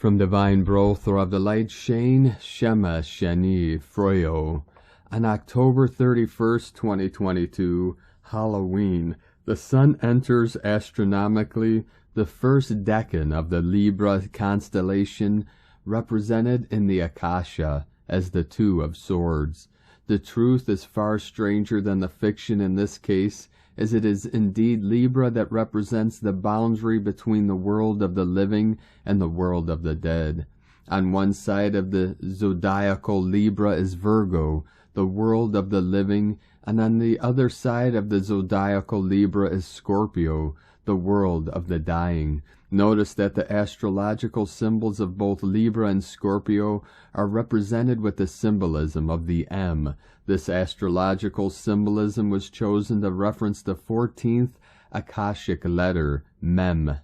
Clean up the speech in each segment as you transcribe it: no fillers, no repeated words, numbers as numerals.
From Divine Brother of the Light, Shane, Shema, Shani, Froyo. On October 31st, 2022, Halloween, the sun enters astronomically the first decan of the Libra constellation, represented in the Akasha as the Two of Swords. The truth is far stranger than the fiction in this case, as it is indeed Libra that represents the boundary between the world of the living and the world of the dead. On one side of the zodiacal Libra is Virgo, the world of the living, and on the other side of the zodiacal Libra is Scorpio, the world of the dying. Notice that the astrological symbols of both Libra and Scorpio are represented with the symbolism of the M. This astrological symbolism was chosen to reference the 14th Akashic letter, Mem,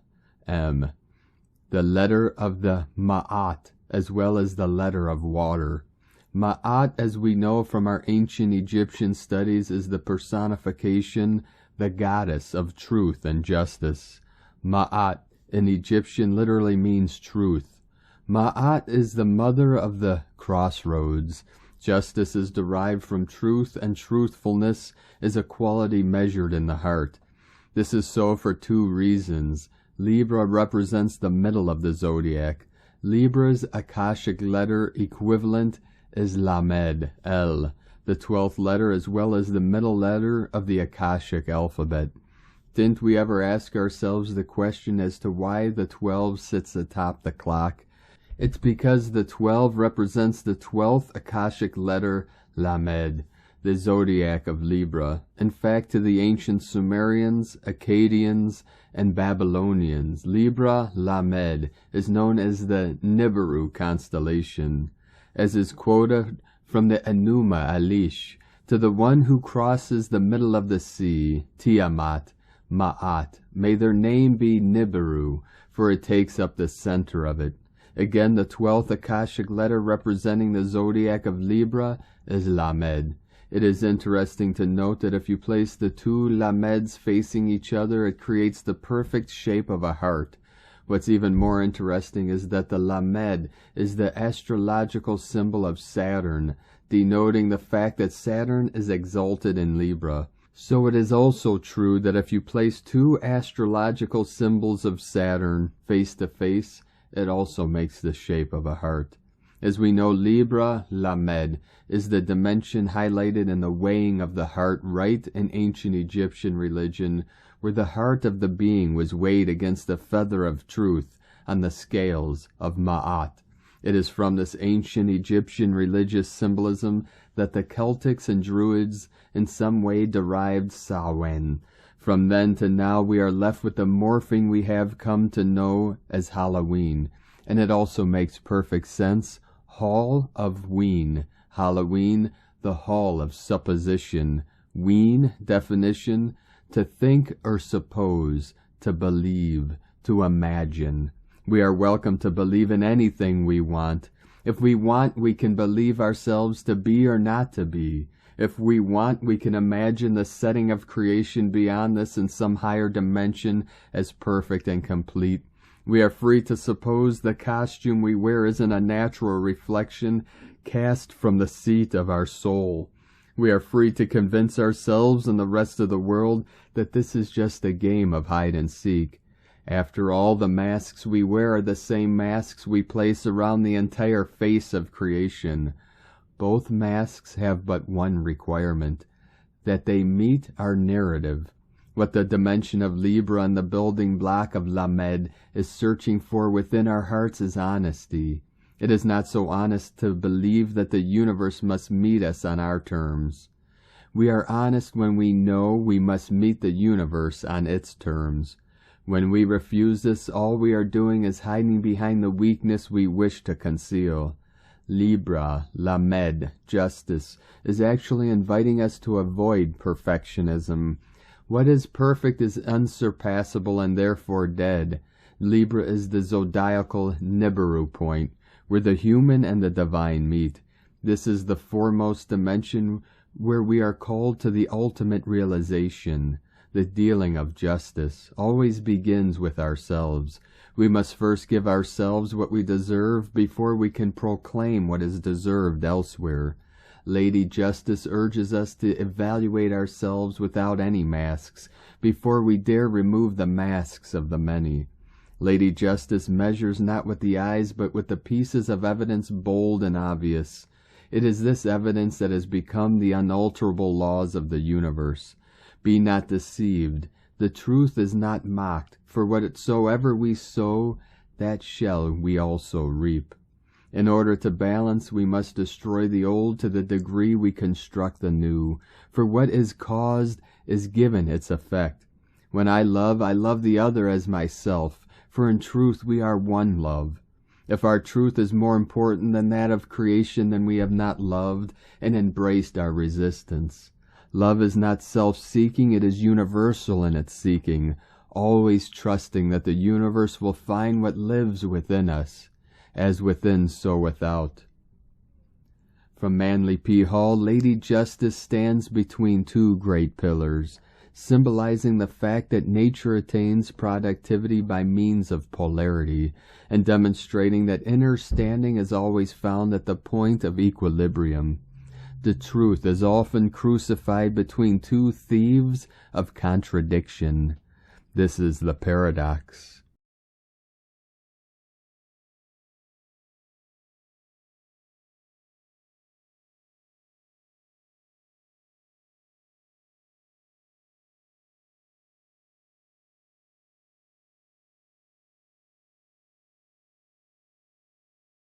M, the letter of the maat, as well as the letter of water. Maat, as we know from our ancient Egyptian studies, is the personification, the goddess of truth and justice. Maat in Egyptian literally means truth. Maat is the mother of the crossroads. Justice is derived from truth, and truthfulness is a quality measured in the heart. This is so for two reasons. Libra represents the middle of the zodiac. Libra's Akashic letter equivalent is Lamed, L, the 12th letter as well as the middle letter of the Akashic alphabet. Didn't we ever ask ourselves the question as to why the 12 sits atop the clock? It's because the 12 represents the 12th Akashic letter, Lamed, the zodiac of Libra. In fact, to the ancient Sumerians, Akkadians, and Babylonians, Libra, Lamed, is known as the Nibiru Constellation, as is quoted from the Enuma Elish, to the one who crosses the middle of the sea, Tiamat, Maat, may their name be Nibiru, for it takes up the center of it. Again, the 12th Akashic letter representing the zodiac of Libra is Lamed. It is interesting to note that if you place the two Lameds facing each other, it creates the perfect shape of a heart. What's even more interesting is that the Lamed is the astrological symbol of Saturn, denoting the fact that Saturn is exalted in Libra. So it is also true that if you place two astrological symbols of Saturn face to face, it also makes the shape of a heart. As we know, Libra, Lamed, is the dimension highlighted in the weighing of the heart right in ancient Egyptian religion, where the heart of the being was weighed against the feather of truth on the scales of Maat. It is from this ancient Egyptian religious symbolism that the Celtics and Druids in some way derived Samhain. From then to now we are left with the morphing we have come to know as Halloween, and it also makes perfect sense. Hall of Ween, Halloween, the hall of supposition. Ween, definition, to think or suppose, to believe, to imagine. We are welcome to believe in anything we want. If we want, we can believe ourselves to be or not to be. If we want, we can imagine the setting of creation beyond this in some higher dimension as perfect and complete. We are free to suppose the costume we wear isn't a natural reflection cast from the seat of our soul. We are free to convince ourselves and the rest of the world that this is just a game of hide and seek. After all, the masks we wear are the same masks we place around the entire face of creation. Both masks have but one requirement, that they meet our narrative. What the dimension of Libra and the building block of Lamed is searching for within our hearts is honesty. It is not so honest to believe that the universe must meet us on our terms. We are honest when we know we must meet the universe on its terms. When we refuse this, all we are doing is hiding behind the weakness we wish to conceal. Libra, Lamed, justice, is actually inviting us to avoid perfectionism. What is perfect is unsurpassable and therefore dead. Libra is the zodiacal Nibiru point, where the human and the divine meet. This is the foremost dimension where we are called to the ultimate realization. The dealing of justice always begins with ourselves. We must first give ourselves what we deserve before we can proclaim what is deserved elsewhere. Lady Justice urges us to evaluate ourselves without any masks before we dare remove the masks of the many. Lady Justice measures not with the eyes but with the pieces of evidence bold and obvious. It is this evidence that has become the unalterable laws of the universe. Be not deceived. The truth is not mocked, for whatsoever we sow, that shall we also reap. In order to balance, we must destroy the old to the degree we construct the new, for what is caused is given its effect. When I love the other as myself, for in truth we are one love. If our truth is more important than that of creation, then we have not loved and embraced our resistance. Love is not self-seeking, it is universal in its seeking, always trusting that the universe will find what lives within us. As within, so without. From Manly P. Hall, Lady Justice stands between two great pillars, symbolizing the fact that nature attains productivity by means of polarity, and demonstrating that inner standing is always found at the point of equilibrium. The truth is often crucified between two thieves of contradiction. This is the paradox.